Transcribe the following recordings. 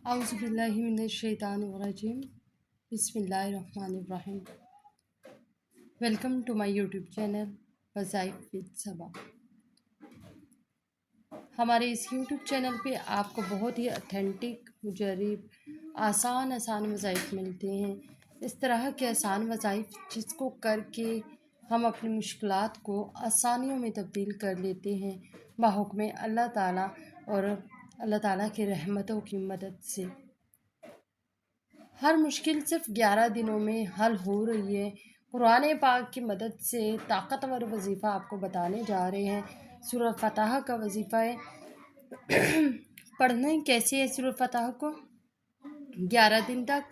اعوذ باللہ من الشیطان الرجیم بسم اللہ الرحمن الرحیم۔ Welcome to my YouTube channel وظائف ود صبا۔ ہمارے اس یوٹیوب چینل پہ آپ کو بہت ہی اتھینٹک، مجرب، آسان وظائف ملتے ہیں۔ اس طرح کے آسان وظائف جس کو کر کے ہم اپنی مشکلات کو آسانیوں میں تبدیل کر لیتے ہیں بحکم اللہ تعالیٰ اور اللہ تعالیٰ کی رحمتوں کی مدد سے۔ ہر مشکل صرف 11 دنوں میں حل ہو رہی ہے۔ قرآن پاک کی مدد سے طاقتور وظیفہ آپ کو بتانے جا رہے ہیں۔ سورہ فتح کا وظیفہ ہے۔ پڑھنا کیسے ہے سورہ فتح کو؟ 11 دن تک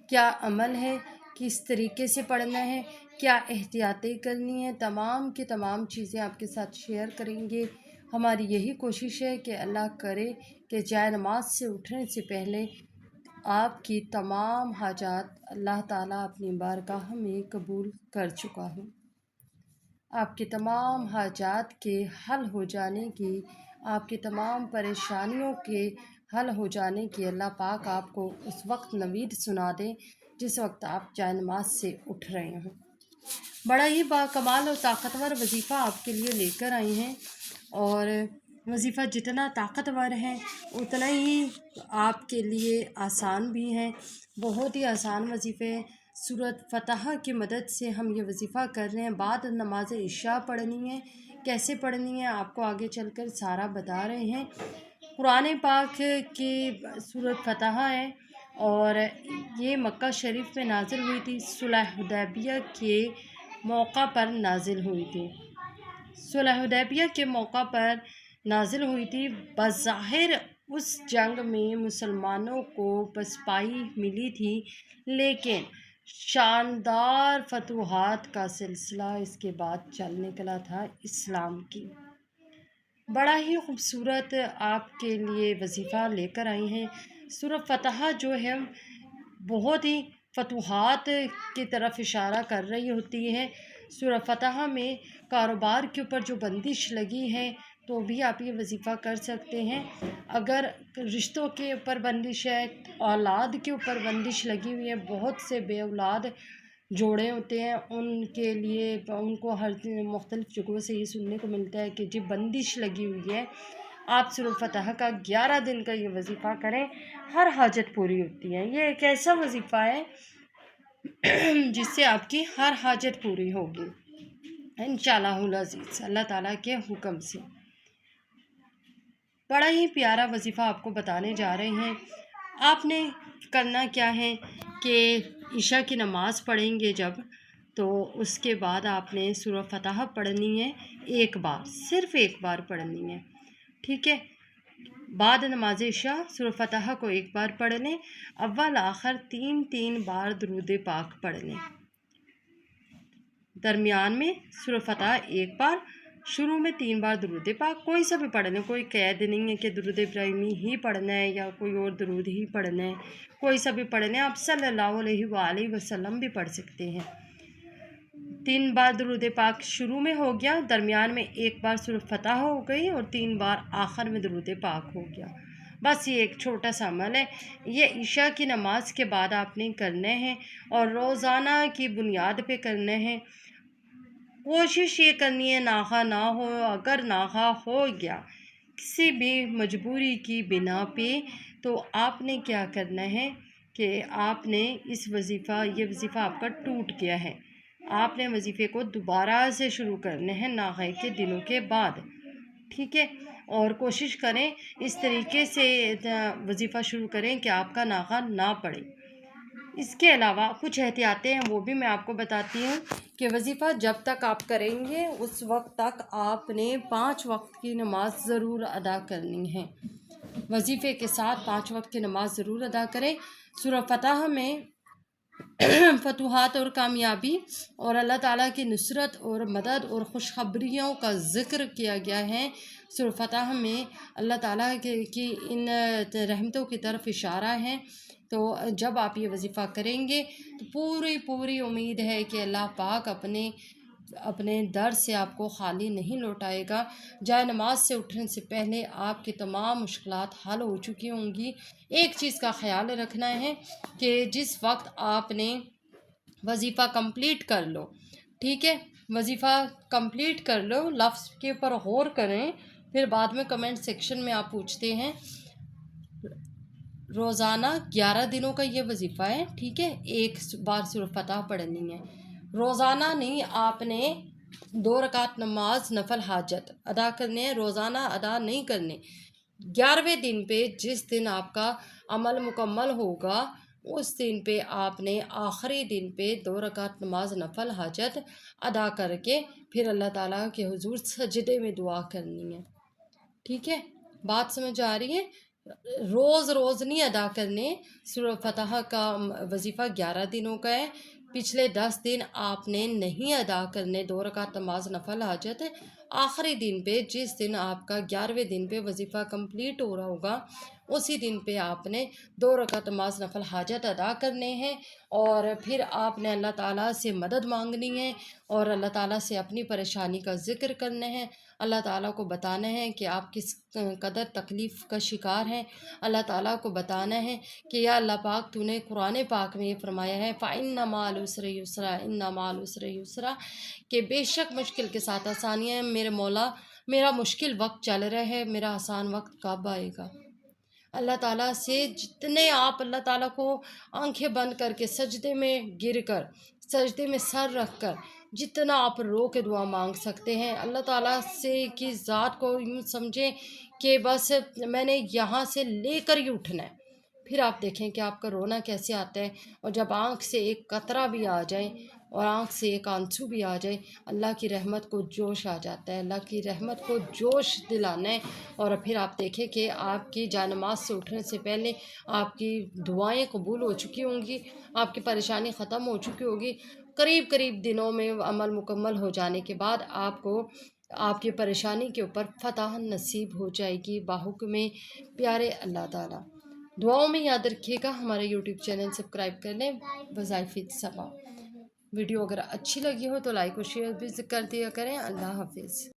کیا عمل ہے، کس طریقے سے پڑھنا ہے، کیا احتیاطیں کرنی ہیں، تمام کی تمام چیزیں آپ کے ساتھ شیئر کریں گے۔ ہماری یہی کوشش ہے کہ اللہ کرے کہ جائے نماز سے اٹھنے سے پہلے آپ کی تمام حاجات اللہ تعالیٰ اپنی بارگاہ میں قبول کر چکا ہوں۔ آپ کے تمام حاجات کے حل ہو جانے کی، آپ کی تمام پریشانیوں کے حل ہو جانے کی اللہ پاک آپ کو اس وقت نوید سنا دے جس وقت آپ جائے نماز سے اٹھ رہے ہوں۔ بڑا ہی باکمال اور طاقتور وظیفہ آپ کے لیے لے کر آئی ہیں، اور وظیفہ جتنا طاقتور ہے اتنا ہی آپ کے لیے آسان بھی ہے۔ بہت ہی آسان وظیفے ہیں۔ سورۃ فتح کی مدد سے ہم یہ وظیفہ کر رہے ہیں۔ بعد نماز عشاء پڑھنی ہے، کیسے پڑھنی ہے آپ کو آگے چل کر سارا بتا رہے ہیں۔ قرآن پاک کی سورۃ فتح ہے اور یہ مکہ شریف میں نازل ہوئی تھی، صلح حدیبیہ کے موقع پر نازل ہوئی تھی۔ صلح حدیبیہ کے موقع پر نازل ہوئی تھی۔ بظاہر اس جنگ میں مسلمانوں کو پسپائی ملی تھی، لیکن شاندار فتوحات کا سلسلہ اس کے بعد چل نکلا تھا اسلام کی۔ بڑا ہی خوبصورت آپ کے لیے وظیفہ لے کر آئی ہیں۔ سورہ فتح جو ہے بہت ہی فتوحات کی طرف اشارہ کر رہی ہوتی ہے۔ سورہ فتح میں کاروبار کے اوپر جو بندش لگی ہے تو بھی آپ یہ وظیفہ کر سکتے ہیں۔ اگر رشتوں کے اوپر بندش ہے، اولاد کے اوپر بندش لگی ہوئی ہے، بہت سے بے اولاد جوڑے ہوتے ہیں، ان کے لیے ان کو ہر مختلف جگہوں سے یہ سننے کو ملتا ہے کہ جی بندش لگی ہوئی ہے، آپ سورہ فتح کا 11 دن کا یہ وظیفہ کریں، ہر حاجت پوری ہوتی ہے۔ یہ ایک ایسا وظیفہ ہے جس سے آپ کی ہر حاجت پوری ہوگی انشاءاللہ العزیز، اللہ تعالیٰ کے حکم سے۔ بڑا ہی پیارا وظیفہ آپ کو بتانے جا رہے ہیں۔ آپ نے کرنا کیا ہے کہ عشاء کی نماز پڑھیں گے جب، تو اس کے بعد آپ نے سورہ فتح پڑھنی ہے، ایک بار، صرف ایک بار پڑھنی ہے، ٹھیک ہے؟ بعد نماز عشاء سورہ فتح کو ایک بار پڑھ لیں، اول آخر 3 بار درود پاک پڑھ لیں، درمیان میں سورہ فتح ایک بار، شروع میں 3 بار درود پاک، کوئی سا بھی پڑھ لیں، کوئی قید نہیں ہے کہ درود ابراہیمی ہی پڑھنا ہے یا کوئی اور درود ہی پڑھنا ہے، کوئی سا بھی پڑھ لیں، آپ صلی اللہ علیہ وآلہ وسلم بھی پڑھ سکتے ہیں۔ 3 بار درود پاک شروع میں ہو گیا، درمیان میں ایک بار سورہ فتح ہو گئی اور 3 بار آخر میں درود پاک ہو گیا۔ بس یہ ایک چھوٹا سا عمل ہے، یہ عشاء کی نماز کے بعد آپ نے کرنے ہیں اور روزانہ کی بنیاد پہ کرنے ہیں۔ کوشش یہ کرنی ہے ناغہ نہ ہو، اگر ناغہ ہو گیا کسی بھی مجبوری کی بنا پہ تو آپ نے کیا کرنا ہے کہ آپ نے یہ وظیفہ آپ کا ٹوٹ گیا ہے، آپ نے وظیفے کو دوبارہ سے شروع کرنے ہیں ناغے کے دنوں کے بعد، ٹھیک ہے؟ اور کوشش کریں اس طریقے سے وظیفہ شروع کریں کہ آپ کا ناغہ نہ پڑے۔ اس کے علاوہ کچھ احتیاطیں ہیں، وہ بھی میں آپ کو بتاتی ہوں کہ وظیفہ جب تک آپ کریں گے اس وقت تک آپ نے 5 وقت کی نماز ضرور ادا کرنی ہے۔ وظیفے کے ساتھ 5 وقت کی نماز ضرور ادا کریں۔ سورہ فتح میں فتوحات اور کامیابی اور اللہ تعالیٰ کی نصرت اور مدد اور خوشخبریوں کا ذکر کیا گیا ہے۔ سورہ فتح میں اللہ تعالیٰ کی ان رحمتوں کی طرف اشارہ ہے، تو جب آپ یہ وظیفہ کریں گے تو پوری امید ہے کہ اللہ پاک اپنے اپنے در سے آپ کو خالی نہیں لوٹائے گا۔ جائے نماز سے اٹھنے سے پہلے آپ کی تمام مشکلات حل ہو چکی ہوں گی۔ ایک چیز کا خیال رکھنا ہے کہ جس وقت آپ نے وظیفہ کمپلیٹ کر لو، ٹھیک ہے، وظیفہ کمپلیٹ کر لو، لفظ کے اوپر غور کریں، پھر بعد میں کمنٹ سیکشن میں آپ پوچھتے ہیں روزانہ 11 دنوں کا یہ وظیفہ ہے، ٹھیک ہے، ایک بار سورۃ فتح پڑھنی ہے، روزانہ نہیں، آپ نے 2 رکعت نماز نفل حاجت ادا کرنے ہیں، روزانہ ادا نہیں کرنے۔ 11ویں دن پہ جس دن آپ کا عمل مکمل ہوگا اس دن پہ آپ نے آخری دن پہ 2 رکعت نماز نفل حاجت ادا کر کے پھر اللہ تعالیٰ کے حضور سجدے میں دعا کرنی ہے، ٹھیک ہے، بات سمجھ آ رہی ہے؟ روز روز نہیں ادا کرنے۔ سورۃ فتح کا وظیفہ 11 دنوں کا ہے، پچھلے 10 دن آپ نے نہیں ادا کرنے 2 رکعت نماز نفل حاجت، آخری دن پہ جس دن آپ کا 11ویں دن پہ وظیفہ کمپلیٹ ہو رہا ہوگا اسی دن پہ آپ نے 2 رکعت نماز نفل حاجت ادا کرنے ہیں، اور پھر آپ نے اللہ تعالیٰ سے مدد مانگنی ہے اور اللہ تعالیٰ سے اپنی پریشانی کا ذکر کرنا ہے، اللہ تعالیٰ کو بتانا ہے کہ آپ کس قدر تکلیف کا شکار ہیں، اللہ تعالیٰ کو بتانا ہے کہ یا اللہ پاک تو نے قرآن پاک میں یہ فرمایا ہے فَإِنَّ مَعَ الْعُسْرِ يُسْرًا إِنَّ مَعَ الْعُسْرِ يُسْرًا، کہ بے شک مشکل کے ساتھ آسانیاں ہیں میرے مولا، میرا مشکل وقت چل رہا ہے، میرا آسان وقت کب آئے گا۔ اللہ تعالیٰ سے جتنے آپ اللہ تعالیٰ کو آنکھیں بند کر کے سجدے میں گر کر، سجدے میں سر رکھ کر جتنا آپ رو کے دعا مانگ سکتے ہیں، اللہ تعالیٰ سے کی ذات کو یوں سمجھیں کہ بس میں نے یہاں سے لے کر ہی اٹھنا ہے، پھر آپ دیکھیں کہ آپ کا رونا کیسے آتا ہے، اور جب آنکھ سے ایک قطرہ بھی آ جائے اور آنکھ سے ایک آنسو بھی آ جائے، اللہ کی رحمت کو جوش آ جاتا ہے، اللہ کی رحمت کو جوش دلانا ہے، اور پھر آپ دیکھیں کہ آپ کی جانماز سے اٹھنے سے پہلے آپ کی دعائیں قبول ہو چکی ہوں گی، آپ کی پریشانی ختم ہو چکی ہوگی، قریب دنوں میں عمل مکمل ہو جانے کے بعد آپ کو آپ کی پریشانی کے اوپر فتح نصیب ہو جائے گی بحکم پیارے اللہ تعالیٰ۔ دعاؤں میں یاد رکھیے گا، ہمارے یوٹیوب چینل سبسکرائب کر لیں وظائف صبا۔ ویڈیو اگر اچھی لگی ہو تو لائک و شیئر بھی کر دیا کریں۔ اللہ حافظ۔